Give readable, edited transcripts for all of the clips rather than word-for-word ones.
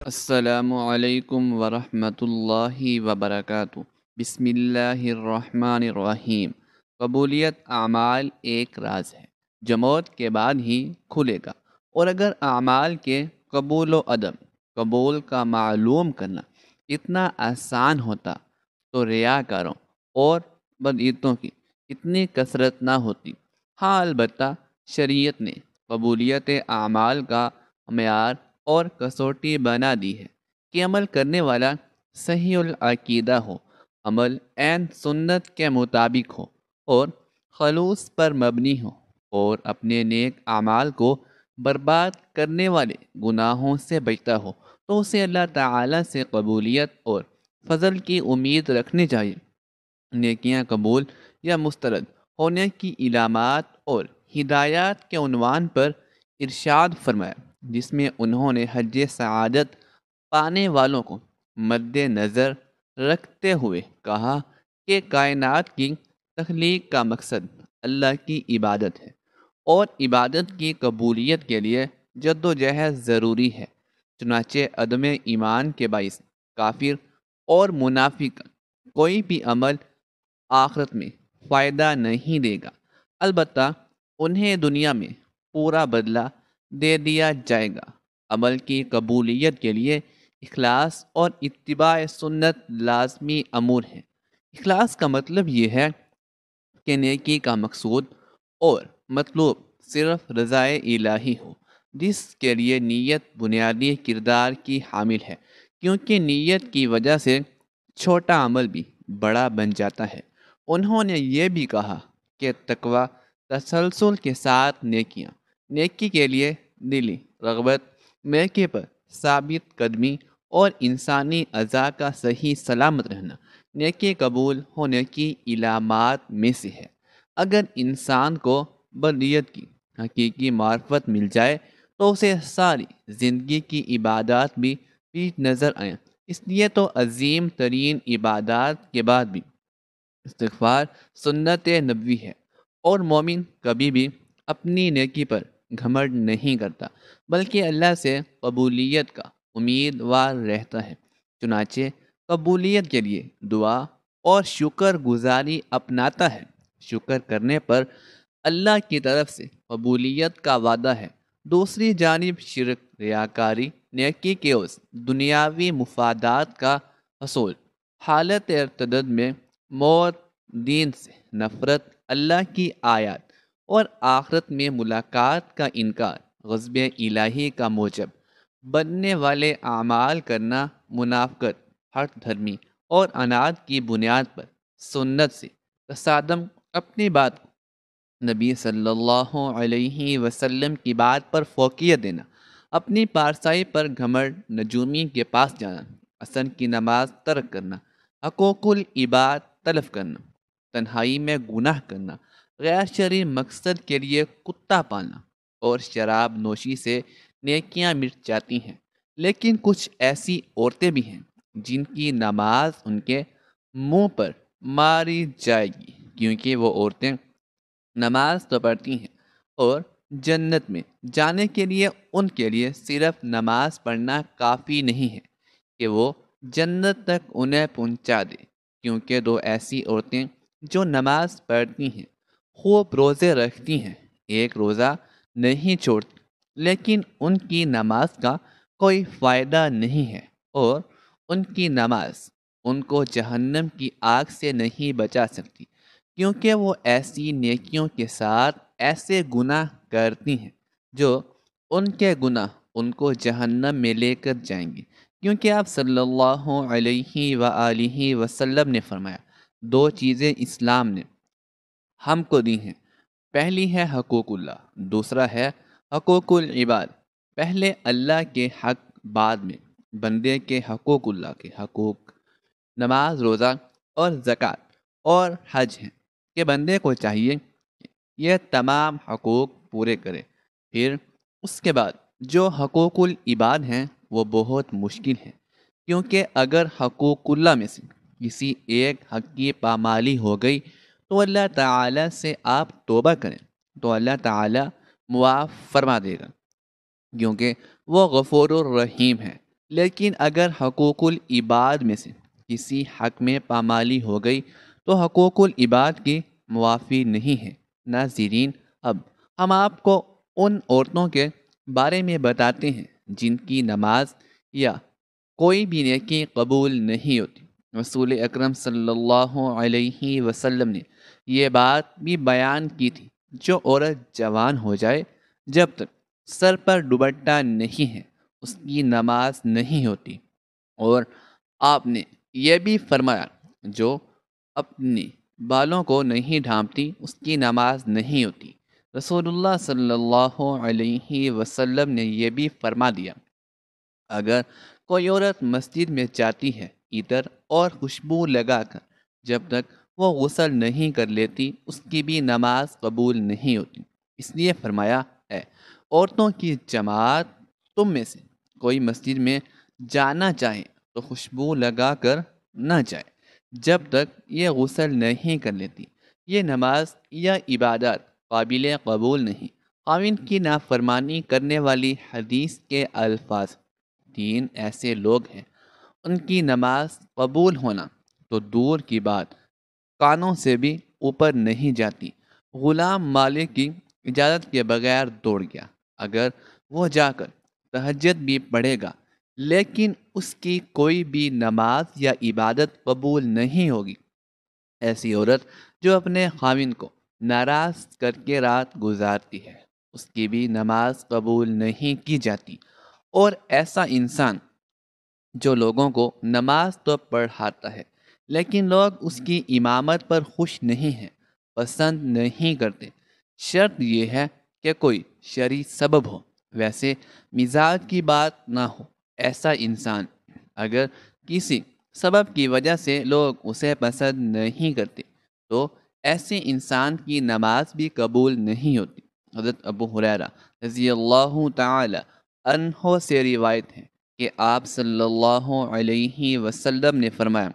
السلام علیکم ورحمۃ اللہ وبرکاتہ۔ بسم اللہ الرحمن الرحیم۔ قبولیت اعمال ایک راز ہے جو موت کے بعد ہی کھلے گا، اور اگر اعمال کے قبول و عدم قبول کا معلوم کرنا اتنا آسان ہوتا تو ریاکاروں اور بدعتوں کی اتنی کثرت نہ ہوتی۔ ہاں، البتہ شریعت نے قبولیت اعمال کا معیار اور کسوٹی بنا دی ہے کہ عمل کرنے والا صحیح العقیدہ ہو، عمل عین سنت کے مطابق ہو اور خلوص پر مبنی ہو، اور اپنے نیک اعمال کو برباد کرنے والے گناہوں سے بچتا ہو، تو اسے اللہ تعالیٰ سے قبولیت اور فضل کی امید رکھنی چاہیے۔ نیکیاں قبول یا مسترد ہونے کی علامات اور ہدایات کے عنوان پر ارشاد فرمایا، جس میں انہوں نے حج سعادت پانے والوں کو مد نظر رکھتے ہوئے کہا کہ کائنات کی تخلیق کا مقصد اللہ کی عبادت ہے، اور عبادت کی قبولیت کے لیے جد و جہد ضروری ہے۔ چنانچہ عدم ایمان کے باعث کافر اور منافق کوئی بھی عمل آخرت میں فائدہ نہیں دے گا، البتہ انہیں دنیا میں پورا بدلہ دے دیا جائے گا۔ عمل کی قبولیت کے لیے اخلاص اور اتباع سنت لازمی امور ہیں۔ اخلاص کا مطلب یہ ہے کہ نیکی کا مقصود اور مطلوب صرف رضائے الہی ہو، جس کے لیے نیت بنیادی کردار کی حامل ہے، کیونکہ نیت کی وجہ سے چھوٹا عمل بھی بڑا بن جاتا ہے۔ انہوں نے یہ بھی کہا کہ تقوی تسلسل کے ساتھ نیکی کے لیے دلی رغبت، نیکی پر ثابت قدمی اور انسانی اعضاء کا صحیح سلامت رہنا نیکی قبول ہونے کی علامات میں سے ہے۔ اگر انسان کو بدیت کی حقیقی معرفت مل جائے تو اسے ساری زندگی کی عبادات بھی پیچھے نظر آئیں۔ اس لیے تو عظیم ترین عبادات کے بعد بھی استغفار سنت نبوی ہے، اور مومن کبھی بھی اپنی نیکی پر گھمنڈ نہیں کرتا، بلکہ اللہ سے قبولیت کا امیدوار رہتا ہے۔ چنانچہ قبولیت کے لیے دعا اور شکر گزاری اپناتا ہے۔ شکر کرنے پر اللہ کی طرف سے قبولیت کا وعدہ ہے۔ دوسری جانب شرک، ریاکاری، نیکی کے عوض دنیاوی مفادات کا حصول، حالت ارتداد میں موت، دین سے نفرت، اللہ کی آیات اور آخرت میں ملاقات کا انکار، غضب الہی کا موجب بننے والے اعمال کرنا، منافقت، ہٹ دھرمی اور عناد کی بنیاد پر سنت سے تصادم، اپنی بات کو نبی صلی اللہ علیہ وسلم کی بات پر فوقیت دینا، اپنی پارسائی پر گھمنڈ، نجومی کے پاس جانا، عصر کی نماز ترک کرنا، حقوق العباد تلف کرنا، تنہائی میں گناہ کرنا، غیر شرعی مقصد کے لیے کتا پالنا، اور شراب نوشی سے نیکیاں مٹ جاتی ہیں۔ لیکن کچھ ایسی عورتیں بھی ہیں جن کی نماز ان کے منہ پر ماری جائے گی، کیونکہ وہ عورتیں نماز تو پڑھتی ہیں، اور جنت میں جانے کے لیے ان کے لیے صرف نماز پڑھنا کافی نہیں ہے کہ وہ جنت تک انہیں پہنچا دے، کیونکہ دو ایسی عورتیں جو نماز پڑھتی ہیں، خوب روزے رکھتی ہیں، ایک روزہ نہیں چھوڑتی، لیکن ان کی نماز کا کوئی فائدہ نہیں ہے، اور ان کی نماز ان کو جہنم کی آگ سے نہیں بچا سکتی، کیونکہ وہ ایسی نیکیوں کے ساتھ ایسے گناہ کرتی ہیں جو ان کے گناہ ان کو جہنم میں لے کر جائیں گے، کیونکہ آپ صلی اللہ علیہ وآلہ وسلم نے فرمایا، دو چیزیں اسلام نے ہم کو دی ہیں، پہلی ہے حقوق اللہ، دوسرا ہے حقوق العباد۔ پہلے اللہ کے حق، بعد میں بندے کے حقوق اللہ کے حقوق، نماز، روزہ اور زکوٰۃ اور حج ہیں کہ بندے کو چاہیے یہ تمام حقوق پورے کرے۔ پھر اس کے بعد جو حقوق العباد ہیں وہ بہت مشکل ہیں، کیونکہ اگر حقوق اللہ میں سے کسی ایک حق کی پامالی ہو گئی تو اللہ تعالیٰ سے آپ توبہ کریں تو اللہ تعالیٰ معاف فرما دے گا، کیونکہ وہ غفور الرحیم ہے۔ لیکن اگر حقوق العباد میں سے کسی حق میں پامالی ہو گئی تو حقوق العباد کی موافی نہیں ہے۔ ناظرین، اب ہم آپ کو ان عورتوں کے بارے میں بتاتے ہیں جن کی نماز یا کوئی بھی نیکی قبول نہیں ہوتی۔ رسول اکرم صلی اللہ علیہ وسلم نے یہ بات بھی بیان کی تھی، جو عورت جوان ہو جائے جب تک سر پر دوپٹہ نہیں ہے اس کی نماز نہیں ہوتی، اور آپ نے یہ بھی فرمایا جو اپنے بالوں کو نہیں ڈھانپتی اس کی نماز نہیں ہوتی۔ رسول اللہ صلی اللہ علیہ وسلم نے یہ بھی فرما دیا، اگر کوئی عورت مسجد میں جاتی ہے عطر اور خوشبو لگا کر جب تک وہ غسل نہیں کر لیتی اس کی بھی نماز قبول نہیں ہوتی۔ اس لیے فرمایا ہے، عورتوں کی جماعت تم میں سے کوئی مسجد میں جانا چاہے تو خوشبو لگا کر نہ جائے جب تک یہ غسل نہیں کر لیتی۔ یہ نماز یا عبادات قابل قبول نہیں۔ خاوند کی نافرمانی کرنے والی حدیث کے الفاظ، تین ایسے لوگ ہیں ان کی نماز قبول ہونا تو دور کی بات کانوں سے بھی اوپر نہیں جاتی۔ غلام مالک کی اجازت کے بغیر دوڑ گیا، اگر وہ جا کر تہجد بھی پڑھے گا لیکن اس کی کوئی بھی نماز یا عبادت قبول نہیں ہوگی۔ ایسی عورت جو اپنے خاوند کو ناراض کر کے رات گزارتی ہے اس کی بھی نماز قبول نہیں کی جاتی۔ اور ایسا انسان جو لوگوں کو نماز تو پڑھاتا ہے لیکن لوگ اس کی امامت پر خوش نہیں ہیں، پسند نہیں کرتے، شرط یہ ہے کہ کوئی شرعی سبب ہو، ویسے مزاج کی بات نہ ہو۔ ایسا انسان اگر کسی سبب کی وجہ سے لوگ اسے پسند نہیں کرتے تو ایسے انسان کی نماز بھی قبول نہیں ہوتی۔ حضرت ابو ہریرہ رضی اللہ تعالی عنہ سے روایت ہے کہ آپ صلی اللہ علیہ وسلم نے فرمایا،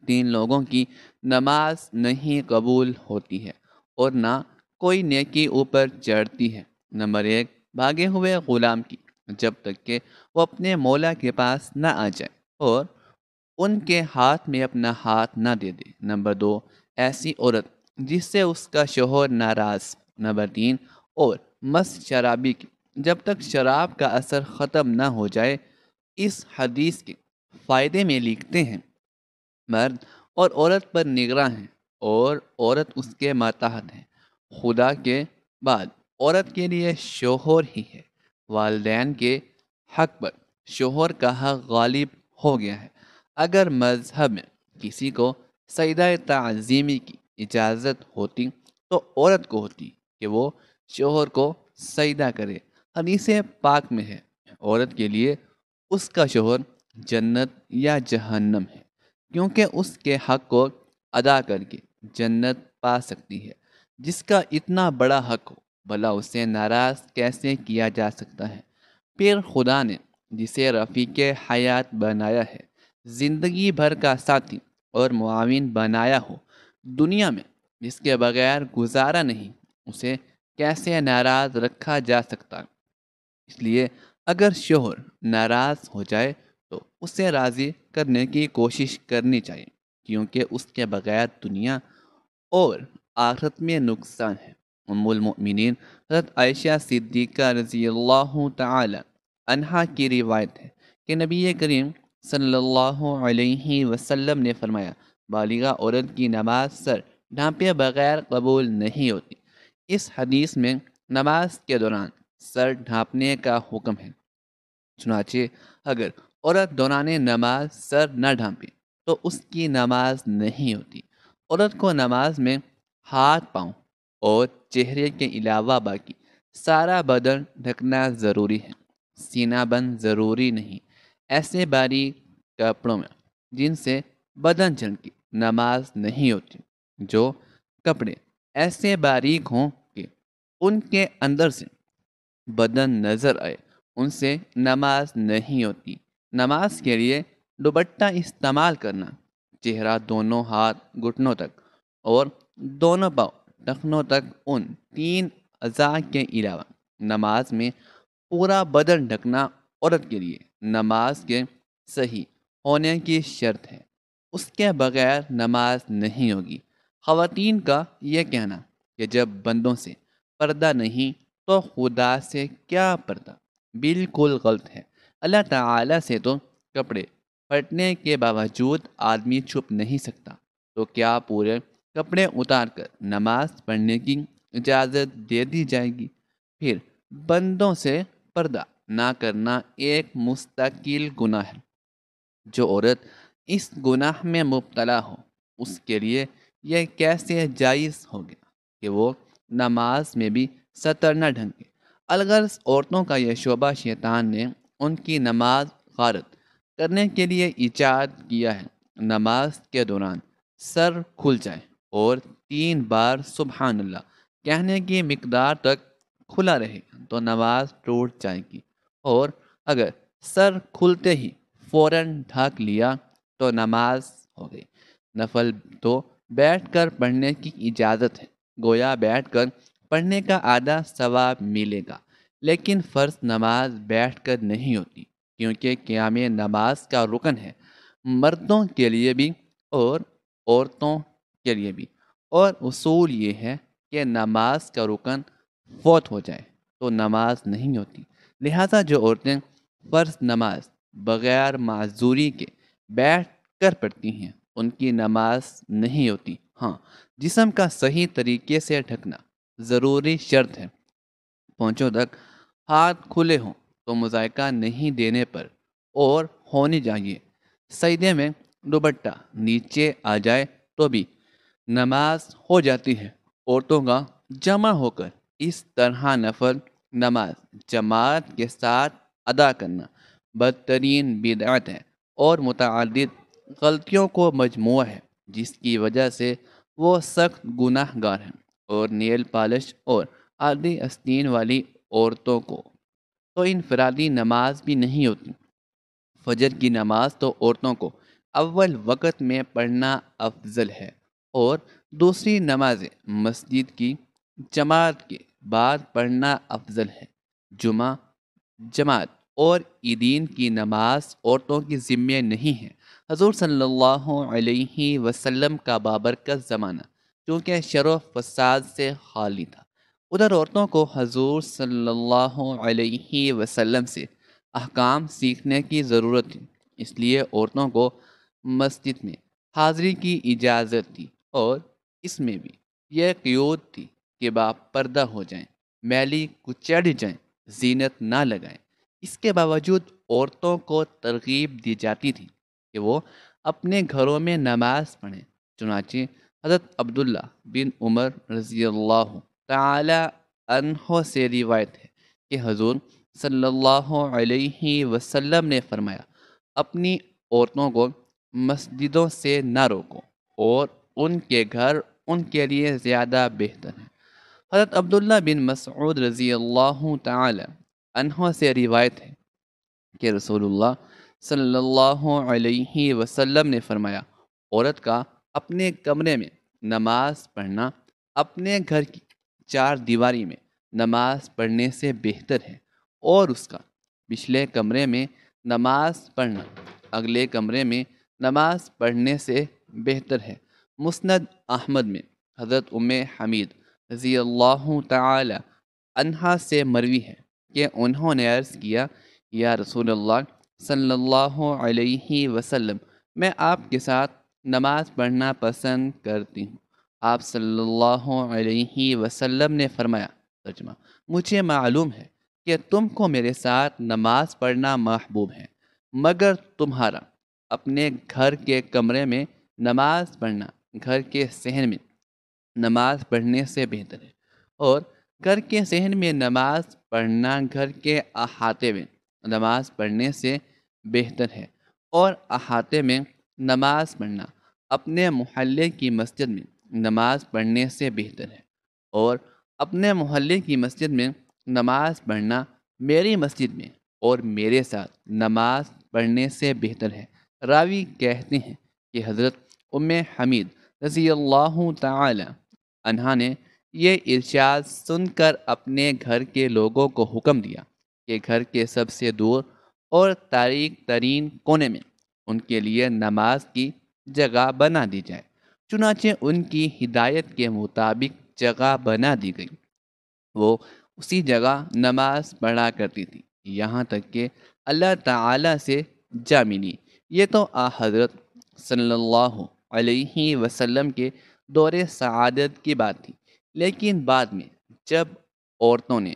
تین لوگوں کی نماز نہیں قبول ہوتی ہے اور نہ کوئی نیکی اوپر چڑھتی ہے۔ نمبر ایک، بھاگے ہوئے غلام کی جب تک کہ وہ اپنے مولا کے پاس نہ آ جائے اور ان کے ہاتھ میں اپنا ہاتھ نہ دے دے۔ نمبر دو، ایسی عورت جس سے اس کا شوہر ناراض۔ نمبر تین، اور مست شرابی کی جب تک شراب کا اثر ختم نہ ہو جائے۔ اس حدیث کے فائدے میں لکھتے ہیں، مرد اور عورت پر نگراں ہیں اور عورت اس کے ماتحت ہے۔ خدا کے بعد عورت کے لیے شوہر ہی ہے۔ والدین کے حق پر شوہر کا حق غالب ہو گیا ہے۔ اگر مذہب میں کسی کو سجدہ تعظیمی کی اجازت ہوتی تو عورت کو ہوتی کہ وہ شوہر کو سجدہ کرے۔ حدیث پاک میں ہے، عورت کے لیے اس کا شوہر جنت یا جہنم ہے، کیونکہ اس کے حق کو ادا کر کے جنت پا سکتی ہے۔ جس کا اتنا بڑا حق ہو بھلا اسے ناراض کیسے کیا جا سکتا ہے؟ پھر خدا نے جسے رفیق حیات بنایا ہے، زندگی بھر کا ساتھی اور معاون بنایا ہو، دنیا میں جس کے بغیر گزارا نہیں، اسے کیسے ناراض رکھا جا سکتا؟ اس لیے اگر شوہر ناراض ہو جائے تو اسے راضی کرنے کی کوشش کرنی چاہیے، کیونکہ اس کے بغیر دنیا اور آخرت میں نقصان ہے۔ ام المؤمنین حضرت عائشہ صدیقہ رضی اللہ تعالی عنہا کی روایت ہے کہ نبی کریم صلی اللہ علیہ وسلم نے فرمایا، بالغہ عورت کی نماز سر ڈھانپے بغیر قبول نہیں ہوتی۔ اس حدیث میں نماز کے دوران سر ڈھانپنے کا حکم ہے، چنانچہ اگر عورت دوران نماز سر نہ ڈھانپے تو اس کی نماز نہیں ہوتی۔ عورت کو نماز میں ہاتھ، پاؤں اور چہرے کے علاوہ باقی سارا بدن ڈھکنا ضروری ہے، سینہ بند ضروری نہیں۔ ایسے باریک کپڑوں میں جن سے بدن جھلکے نماز نہیں ہوتی۔ جو کپڑے ایسے باریک ہوں کہ ان کے اندر سے بدن نظر آئے، ان سے نماز نہیں ہوتی۔ نماز کے لیے دوپٹہ استعمال کرنا، چہرہ دونوں ہاتھ گھٹنوں تک اور دونوں پاؤں ٹخنوں تک، ان تین اعضاء کے علاوہ نماز میں پورا بدن ڈھکنا عورت کے لیے نماز کے صحیح ہونے کی شرط ہے، اس کے بغیر نماز نہیں ہوگی۔ خواتین کا یہ کہنا کہ جب بندوں سے پردہ نہیں تو خدا سے کیا پردہ، بالکل غلط ہے۔ اللہ تعالیٰ سے تو کپڑے پھٹنے کے باوجود آدمی چھپ نہیں سکتا، تو کیا پورے کپڑے اتار کر نماز پڑھنے کی اجازت دے دی جائے گی؟ پھر بندوں سے پردہ نہ کرنا ایک مستقل گناہ ہے۔ جو عورت اس گناہ میں مبتلا ہو اس کے لیے یہ کیسے جائز ہو گیا کہ وہ نماز میں بھی ستر نہ ڈھنکے؟ الغرض عورتوں کا یہ شعبہ شیطان نے ان کی نماز غارت کرنے کے لیے ایجاد کیا ہے۔ نماز کے دوران سر کھل جائے اور 3 بار سبحان اللہ کہنے کی مقدار تک کھلا رہے تو نماز ٹوٹ جائے گی، اور اگر سر کھلتے ہی فوراً ڈھک لیا تو نماز ہو گئی۔ نفل تو بیٹھ کر پڑھنے کی اجازت ہے، گویا بیٹھ کر پڑھنے کا آدھا ثواب ملے گا، لیکن فرض نماز بیٹھ کر نہیں ہوتی، کیونکہ قیام نماز کا رکن ہے، مردوں کے لیے بھی اور عورتوں کے لیے بھی۔ اور اصول یہ ہے کہ نماز کا رکن فوت ہو جائے تو نماز نہیں ہوتی، لہذا جو عورتیں فرض نماز بغیر معذوری کے بیٹھ کر پڑھتی ہیں ان کی نماز نہیں ہوتی۔ ہاں، جسم کا صحیح طریقے سے ڈھکنا ضروری شرط ہے۔ پونچھوں تک ہاتھ کھلے ہوں تو مذائقہ نہیں دینے پر اور ہونی چاہیے۔ سجدے میں دوپٹہ نیچے آ جائے تو بھی نماز ہو جاتی ہے۔ عورتوں کا جمع ہو کر اس طرح نفل نماز جماعت کے ساتھ ادا کرنا بدترین بدعت ہے اور متعدد غلطیوں کو مجموعہ ہے، جس کی وجہ سے وہ سخت گناہ گار ہیں۔ اور نیل پالش اور آدھی استین والی عورتوں کو تو انفرادی نماز بھی نہیں ہوتی۔ فجر کی نماز تو عورتوں کو اول وقت میں پڑھنا افضل ہے، اور دوسری نمازیں مسجد کی جماعت کے بعد پڑھنا افضل ہے۔ جمعہ جماعت اور عیدین کی نماز عورتوں کی ذمہ نہیں ہے۔ حضور صلی اللہ علیہ وسلم کا بابرکت زمانہ چونکہ شر و فساد سے خالی تھا، ادھر عورتوں کو حضور صلی اللہ علیہ وسلم سے احکام سیکھنے کی ضرورت تھی، اس لیے عورتوں کو مسجد میں حاضری کی اجازت تھی، اور اس میں بھی یہ قیود تھی کہ پردہ ہو جائیں، میلی کچڑ جائیں، زینت نہ لگائیں۔ اس کے باوجود عورتوں کو ترغیب دی جاتی تھی کہ وہ اپنے گھروں میں نماز پڑھیں۔ چنانچہ حضرت عبداللہ بن عمر رضی اللہ تعالی عنہ سے روایت ہے کہ حضور صلی اللہ علیہ وسلم نے فرمایا، اپنی عورتوں کو مسجدوں سے نہ روکو، اور ان کے گھر ان کے لیے زیادہ بہتر ہیں۔ حضرت عبداللہ بن مسعود رضی اللہ تعالی عنہ سے روایت ہے کہ رسول اللہ صلی اللہ علیہ وسلم نے فرمایا، عورت کا اپنے کمرے میں نماز پڑھنا اپنے گھر کی 4 دیواری میں نماز پڑھنے سے بہتر ہے، اور اس کا پچھلے کمرے میں نماز پڑھنا اگلے کمرے میں نماز پڑھنے سے بہتر ہے۔ مسند احمد میں حضرت ام حمید رضی اللہ تعالی عنہا سے مروی ہے کہ انہوں نے عرض کیا، یا رسول اللہ صلی اللہ علیہ وسلم، میں آپ کے ساتھ نماز پڑھنا پسند کرتی ہوں۔ آپ صلی اللہ علیہ وسلم نے فرمایا، ترجمہ، مجھے معلوم ہے کہ تم کو میرے ساتھ نماز پڑھنا محبوب ہے، مگر تمہارا اپنے گھر کے کمرے میں نماز پڑھنا گھر کے صحن میں نماز پڑھنے سے بہتر ہے، اور گھر کے صحن میں نماز پڑھنا گھر کے احاطے میں نماز پڑھنے سے بہتر ہے، اور احاطے میں نماز پڑھنا اپنے محلے کی مسجد میں نماز پڑھنے سے بہتر ہے، اور اپنے محلے کی مسجد میں نماز پڑھنا میری مسجد میں اور میرے ساتھ نماز پڑھنے سے بہتر ہے۔ راوی کہتے ہیں کہ حضرت ام حمید رضی اللہ تعالی عنہا نے یہ ارشاد سن کر اپنے گھر کے لوگوں کو حکم دیا کہ گھر کے سب سے دور اور تاریک ترین کونے میں ان کے لیے نماز کی جگہ بنا دی جائے۔ چنانچہ ان کی ہدایت کے مطابق جگہ بنا دی گئی، وہ اسی جگہ نماز پڑھا کرتی تھی یہاں تک کہ اللہ تعالیٰ سے جا ملی۔ یہ تو حضرت صلی اللہ علیہ وسلم کے دور سعادت کی بات تھی، لیکن بعد میں جب عورتوں نے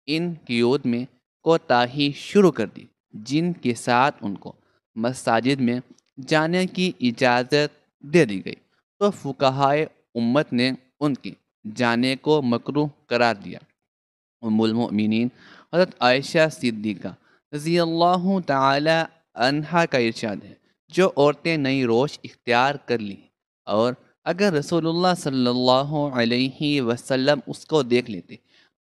ان قیود میں کوتاہی شروع کر دی، جن کے ساتھ ان کو مساجد میں جانے کی اجازت دے دی گئی، تو فقہائے امت نے ان کے جانے کو مکروہ قرار دیا۔ ام المؤمنین حضرت عائشہ صدیقہ رضی اللہ تعالی عنہا کا ارشاد ہے، جو عورتیں نئی روش اختیار کر لیں اور اگر رسول اللہ صلی اللہ علیہ وسلم اس کو دیکھ لیتے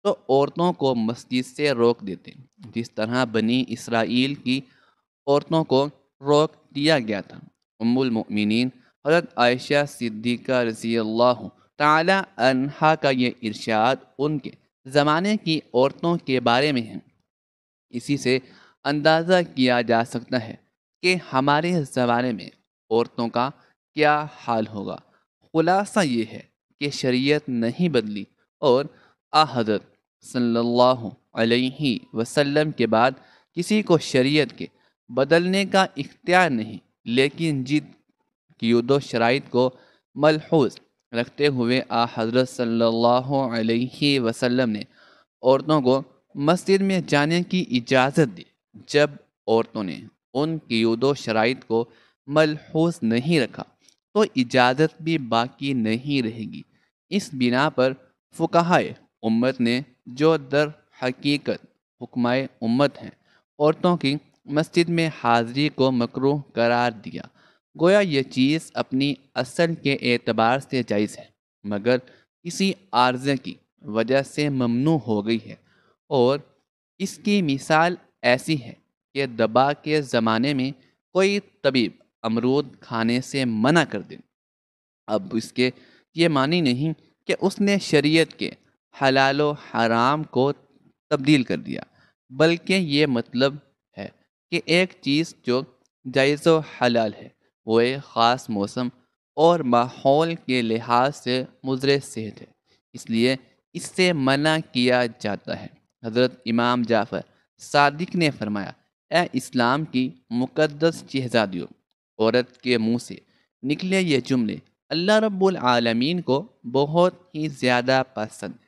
تو عورتوں کو مسجد سے روک دیتے، جس طرح بنی اسرائیل کی عورتوں کو روک دیا گیا تھا۔ ام المؤمنین حضرت عائشہ صدیقہ رضی اللہ تعالی عنہا کا یہ ارشاد ان کے زمانے کی عورتوں کے بارے میں ہے۔ اسی سے اندازہ کیا جا سکتا ہے کہ ہمارے زمانے میں عورتوں کا کیا حال ہوگا۔ خلاصہ یہ ہے کہ شریعت نہیں بدلی اور حضرت صلی اللہ علیہ وسلم کے بعد کسی کو شریعت کے بدلنے کا اختیار نہیں، لیکن جن قیود و شرائط کو ملحوظ رکھتے ہوئے حضرت صلی اللہ علیہ وسلم نے عورتوں کو مسجد میں جانے کی اجازت دی، جب عورتوں نے ان قیود و شرائط کو ملحوظ نہیں رکھا تو اجازت بھی باقی نہیں رہے گی۔ اس بنا پر فقہائے امت نے جو در حقیقت حکمائے امت ہیں، عورتوں کی مسجد میں حاضری کو مکروہ قرار دیا۔ گویا یہ چیز اپنی اصل کے اعتبار سے جائز ہے، مگر کسی عارضے کی وجہ سے ممنوع ہو گئی ہے، اور اس کی مثال ایسی ہے کہ دبا کے زمانے میں کوئی طبیب امرود کھانے سے منع کر دے۔ اب اس کے یہ معنی نہیں کہ اس نے شریعت کے حلال و حرام کو تبدیل کر دیا، بلکہ یہ مطلب ہے کہ ایک چیز جو جائز و حلال ہے وہ ایک خاص موسم اور ماحول کے لحاظ سے مضر صحت ہے، اس لیے اس سے منع کیا جاتا ہے۔ حضرت امام جعفر صادق نے فرمایا، اے اسلام کی مقدس شہزادیوں، عورت کے منہ سے نکلے یہ جملے اللہ رب العالمین کو بہت ہی زیادہ پسند ہے،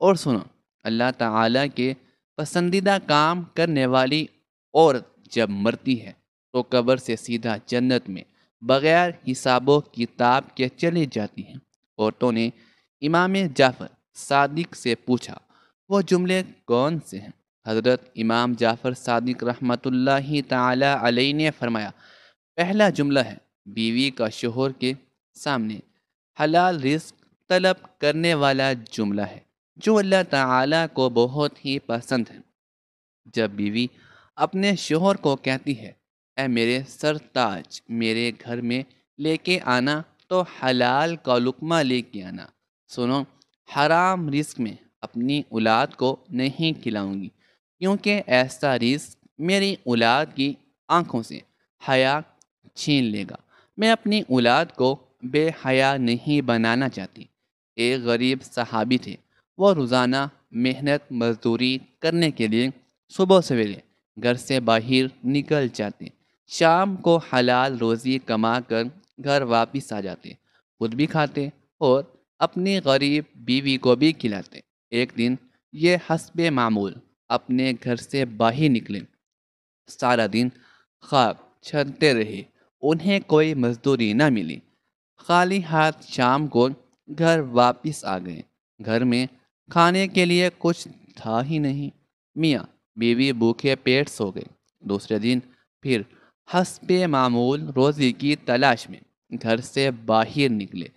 اور سنو، اللہ تعالیٰ کے پسندیدہ کام کرنے والی عورت جب مرتی ہے تو قبر سے سیدھا جنت میں بغیر حساب و کتاب کے چلی جاتی ہیں۔ عورتوں نے امام جعفر صادق سے پوچھا، وہ جملے کون سے ہیں؟ حضرت امام جعفر صادق رحمۃ اللہ تعالی علیہ نے فرمایا، پہلا جملہ ہے بیوی کا شوہر کے سامنے حلال رزق طلب کرنے والا جملہ ہے، جو اللہ تعالیٰ کو بہت ہی پسند ہے۔ جب بیوی اپنے شوہر کو کہتی ہے، اے میرے سرتاج، میرے گھر میں لے کے آنا تو حلال کا لقمہ لے کے آنا، سنو، حرام رزق میں اپنی اولاد کو نہیں کھلاؤں گی، کیونکہ ایسا رزق میری اولاد کی آنکھوں سے حیا چھین لے گا۔ میں اپنی اولاد کو بے حیا نہیں بنانا چاہتی۔ ایک غریب صحابی تھے، وہ روزانہ محنت مزدوری کرنے کے لیے صبح سویرے گھر سے باہر نکل جاتے، شام کو حلال روزی کما کر گھر واپس آ جاتے، خود بھی کھاتے اور اپنی غریب بیوی کو بھی کھلاتے۔ ایک دن یہ حسب معمول اپنے گھر سے باہر نکلے، سارا دن خاک چھانتے رہے، انہیں کوئی مزدوری نہ ملی، خالی ہاتھ شام کو گھر واپس آ گئے۔ گھر میں کھانے کے لیے کچھ تھا ہی نہیں، میاں بیوی بھوکے پیٹ سو گئے۔ دوسرے دن پھر حسب معمول روزی کی تلاش میں گھر سے باہر نکلے،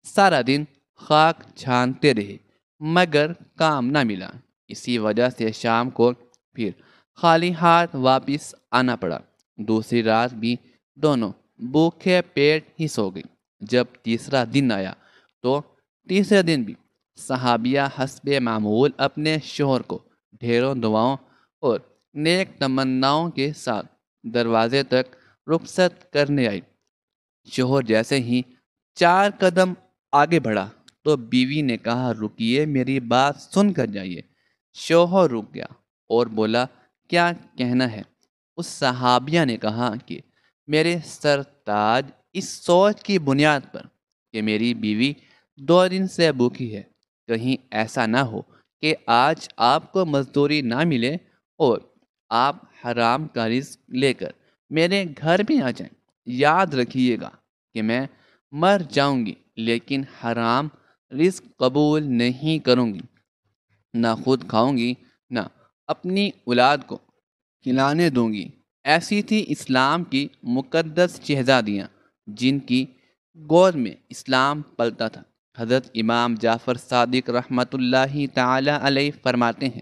سارا دن خاک چھانتے رہے، مگر کام نہ ملا۔ اسی وجہ سے شام کو پھر خالی ہاتھ واپس آنا پڑا۔ دوسری رات بھی دونوں بھوکے پیٹ ہی سو گئی۔ جب تیسرا دن آیا تو تیسرے دن بھی صحابیہ حسب معمول اپنے شوہر کو ڈھیروں دعاؤں اور نیک تمناؤں کے ساتھ دروازے تک رخصت کرنے آئی۔ شوہر جیسے ہی 4 قدم آگے بڑھا تو بیوی نے کہا رکیے، میری بات سن کر جائیے۔ شوہر رک گیا اور بولا کیا کہنا ہے؟ اس صحابیہ نے کہا کہ میرے سرتاج، اس سوچ کی بنیاد پر کہ میری بیوی 2 دن سے بھوکی ہے، کہیں ایسا نہ ہو کہ آج آپ کو مزدوری نہ ملے اور آپ حرام کا رزق لے کر میرے گھر میں آ جائیں۔ یاد رکھیے گا کہ میں مر جاؤں گی لیکن حرام رزق قبول نہیں کروں گی، نہ خود کھاؤں گی نہ اپنی اولاد کو کھلانے دوں گی۔ ایسی تھی اسلام کی مقدس شہزادیاں جن کی گود میں اسلام پلتا تھا۔ حضرت امام جعفر صادق رحمۃ اللہ تعالی علیہ فرماتے ہیں،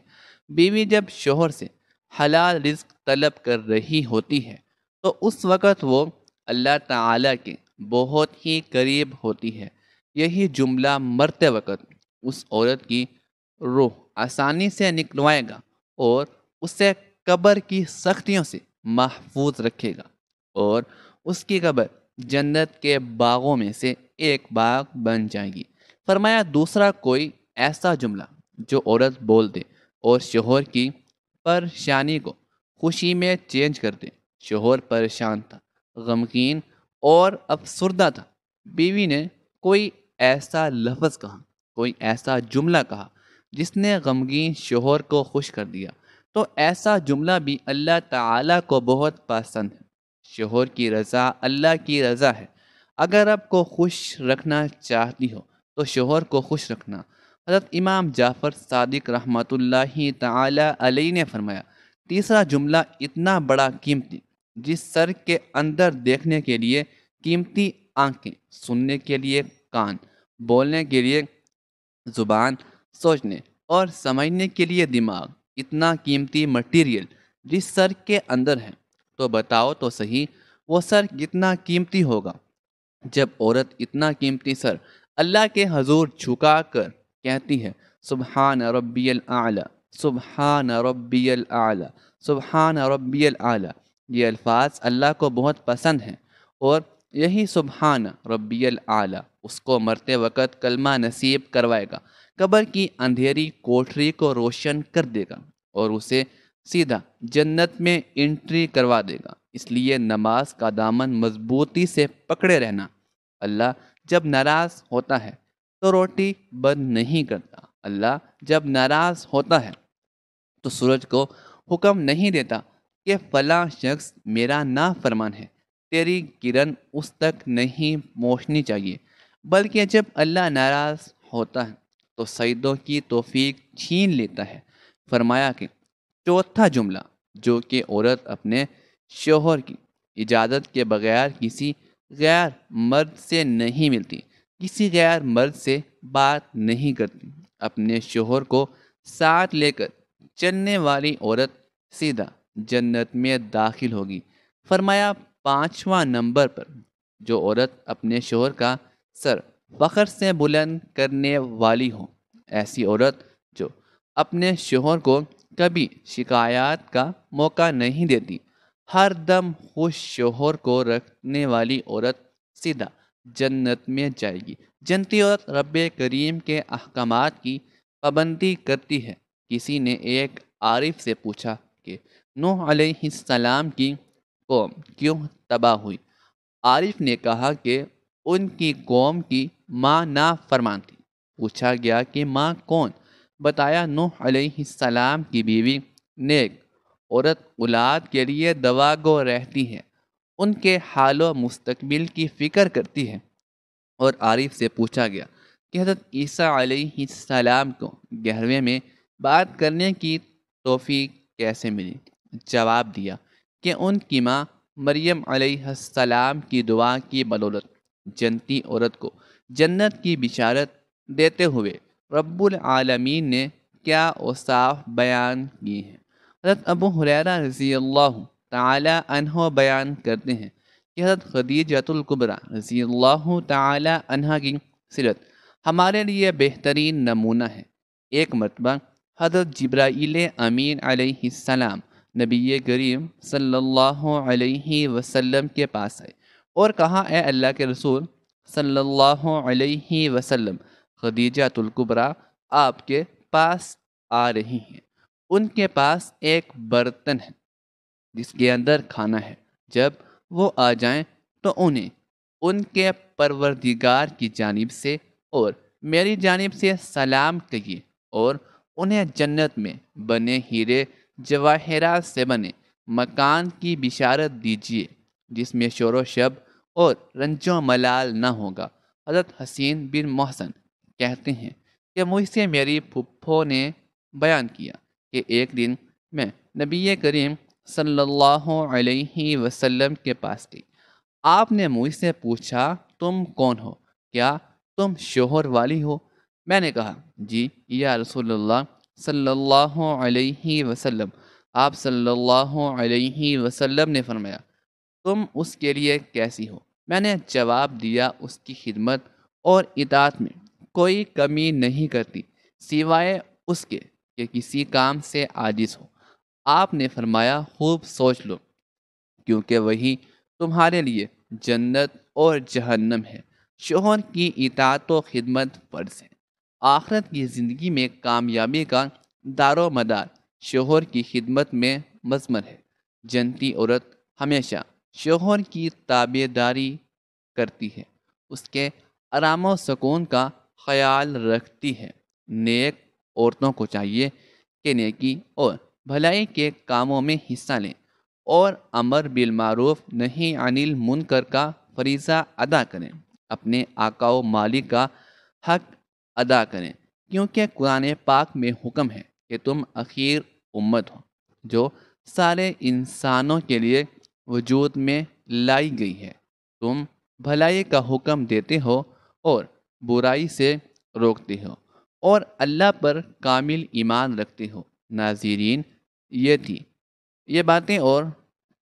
بیوی جب شوہر سے حلال رزق طلب کر رہی ہوتی ہے تو اس وقت وہ اللہ تعالی کے بہت ہی قریب ہوتی ہے۔ یہی جملہ مرتے وقت اس عورت کی روح آسانی سے نکلوائے گا اور اسے قبر کی سختیوں سے محفوظ رکھے گا، اور اس کی قبر جنت کے باغوں میں سے ایک باغ بن جائے گی۔ فرمایا دوسرا کوئی ایسا جملہ جو عورت بول دے اور شوہر کی پریشانی کو خوشی میں چینج کر دے۔ شوہر پریشان تھا، غمگین اور افسردہ تھا۔ بیوی نے کوئی ایسا لفظ کہا، کوئی ایسا جملہ کہا جس نے غمگین شوہر کو خوش کر دیا، تو ایسا جملہ بھی اللہ تعالیٰ کو بہت پسند ہے۔ شوہر کی رضا اللہ کی رضا ہے۔ اگر آپ کو خوش رکھنا چاہتی ہو تو شوہر کو خوش رکھنا۔ حضرت امام جعفر صادق رحمۃ اللہ تعالی علیہ نے فرمایا تیسرا جملہ اتنا بڑا قیمتی، جس سر کے اندر دیکھنے کے لیے قیمتی آنکھیں، سننے کے لیے کان، بولنے کے لیے زبان، سوچنے اور سمجھنے کے لیے دماغ، اتنا قیمتی مٹیریل جس سر کے اندر ہے، تو بتاؤ تو صحیح وہ سر کتنا قیمتی ہوگا۔ جب عورت اتنا قیمتی سر اللہ کے حضور جھکا کر کہتی ہے سبحان ربی الاعلی، سبحان ربی الاعلی، سبحان ربی الاعلی، یہ الفاظ اللہ کو بہت پسند ہیں، اور یہی سبحان ربی الاعلی اس کو مرتے وقت کلمہ نصیب کروائے گا، قبر کی اندھیری کوٹری کو روشن کر دے گا اور اسے سیدھا جنت میں انٹری کروا دے گا۔ اس لیے نماز کا دامن مضبوطی سے پکڑے رہنا۔ اللہ جب ناراض ہوتا ہے تو روٹی بند نہیں کرتا۔ اللہ جب ناراض ہوتا ہے تو سورج کو حکم نہیں دیتا کہ فلاں شخص میرا نافرمان ہے، تیری کرن اس تک نہیں پہنچنی چاہیے، بلکہ جب اللہ ناراض ہوتا ہے تو سجدوں کی توفیق چھین لیتا ہے۔ فرمایا کہ چوتھا جملہ جو کہ عورت اپنے شوہر کی اجازت کے بغیر کسی غیر مرد سے نہیں ملتی، کسی غیر مرد سے بات نہیں کرتی۔ اپنے شوہر کو ساتھ لے کر چلنے والی عورت سیدھا جنت میں داخل ہوگی۔ فرمایا پانچواں نمبر پر جو عورت اپنے شوہر کا سر فخر سے بلند کرنے والی ہو، ایسی عورت جو اپنے شوہر کو کبھی شکایات کا موقع نہیں دیتی، ہر دم خوش شوہر کو رکھنے والی عورت سیدھا جنت میں جائے گی۔ جنتی عورت رب کریم کے احکامات کی پابندی کرتی ہے۔ کسی نے ایک عارف سے پوچھا کہ نوح علیہ السلام کی قوم کیوں تباہ ہوئی؟ عارف نے کہا کہ ان کی قوم کی ماں نافرمان تھی۔ پوچھا گیا کہ ماں کون؟ بتایا نوح علیہ السلام کی بیوی نیک عورت اولاد کے لیے دعا گو رہتی ہے، ان کے حال و مستقبل کی فکر کرتی ہے۔ اور عارف سے پوچھا گیا کہ حضرت عیسیٰ علیہ السلام کو 11ویں میں بات کرنے کی توفیق کیسے ملی؟ جواب دیا کہ ان کی ماں مریم علیہ السلام کی دعا کی بدولت۔ جنتی عورت کو جنت کی بشارت دیتے ہوئے رب العالمین نے کیا اوصاف بیان کیے ہیں؟ حضرت ابو ہریرہ رضی اللہ تعالی عنہ بیان کرتے ہیں کہ حضرت خدیجۃ الکبریٰ رضی اللہ تعالی عنہ کی سیرت ہمارے لیے بہترین نمونہ ہے۔ ایک مرتبہ حضرت جبرائیل امین علیہ السلام نبی کریم صلی اللہ علیہ وسلم کے پاس آئے اور کہا، اے اللہ کے رسول صلی اللہ علیہ وسلم، خدیجہ الکبریٰ آپ کے پاس آ رہی ہیں۔ ان کے پاس ایک برتن ہے جس کے اندر کھانا ہے۔ جب وہ آ جائیں تو انہیں ان کے پروردگار کی جانب سے اور میری جانب سے سلام کہیے، اور انہیں جنت میں بنے ہیرے جواہرات سے بنے مکان کی بشارت دیجیے جس میں شور و شب اور رنج و ملال نہ ہوگا۔ حضرت حسین بن محسن کہتے ہیں کہ مجھ سے میری پھپھو نے بیان کیا کہ ایک دن میں نبی کریم صلی اللہ علیہ وسلم کے پاس گئی۔ آپ نے مجھ سے پوچھا، تم کون ہو؟ کیا تم شوہر والی ہو؟ میں نے کہا، جی یا رسول اللہ صلی اللہ علیہ وسلم۔ آپ صلی اللہ علیہ وسلم نے فرمایا، تم اس کے لیے کیسی ہو؟ میں نے جواب دیا، اس کی خدمت اور اطاعت میں کوئی کمی نہیں کرتی سوائے اس کے کہ کسی کام سے عاجز ہو۔ آپ نے فرمایا، خوب سوچ لو، کیونکہ وہی تمہارے لیے جنت اور جہنم ہے۔ شوہر کی اطاعت و خدمت فرض ہے۔ آخرت کی زندگی میں کامیابی کا دار و مدار شوہر کی خدمت میں مضمر ہے۔ جنتی عورت ہمیشہ شوہر کی تابع داری کرتی ہے، اس کے آرام و سکون کا خیال رکھتی ہے۔ نیک عورتوں کو چاہیے کہ نیکی اور بھلائی کے کاموں میں حصہ لیں اور امر بالمعروف نہی عن المنکر کا فریضہ ادا کریں، اپنے آقا و مالک کا حق ادا کریں، کیونکہ قرآن پاک میں حکم ہے کہ تم اخیر امت ہو جو سارے انسانوں کے لیے وجود میں لائی گئی ہے۔ تم بھلائی کا حکم دیتے ہو اور برائی سے روکتے ہو اور اللہ پر کامل ایمان رکھتے ہو۔ ناظرین، یہ باتیں اور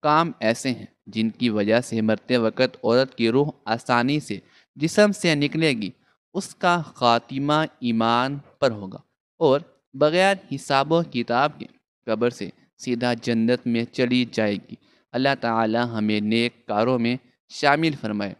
کام ایسے ہیں جن کی وجہ سے مرتے وقت عورت کی روح آسانی سے جسم سے نکلے گی، اس کا خاتمہ ایمان پر ہوگا اور بغیر حساب و کتاب کے قبر سے سیدھا جنت میں چلی جائے گی۔ اللہ تعالی ہمیں نیک کاروں میں شامل فرمائے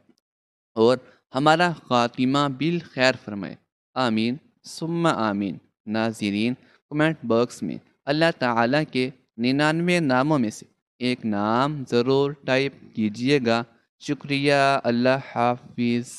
اور ہمارا خاتمہ بالخیر فرمائے، آمین ثم آمین۔ ناظرین، کمنٹ باکس میں اللہ تعالیٰ کے 99 ناموں میں سے ایک نام ضرور ٹائپ کیجیے گا۔ شکریہ، اللہ حافظ۔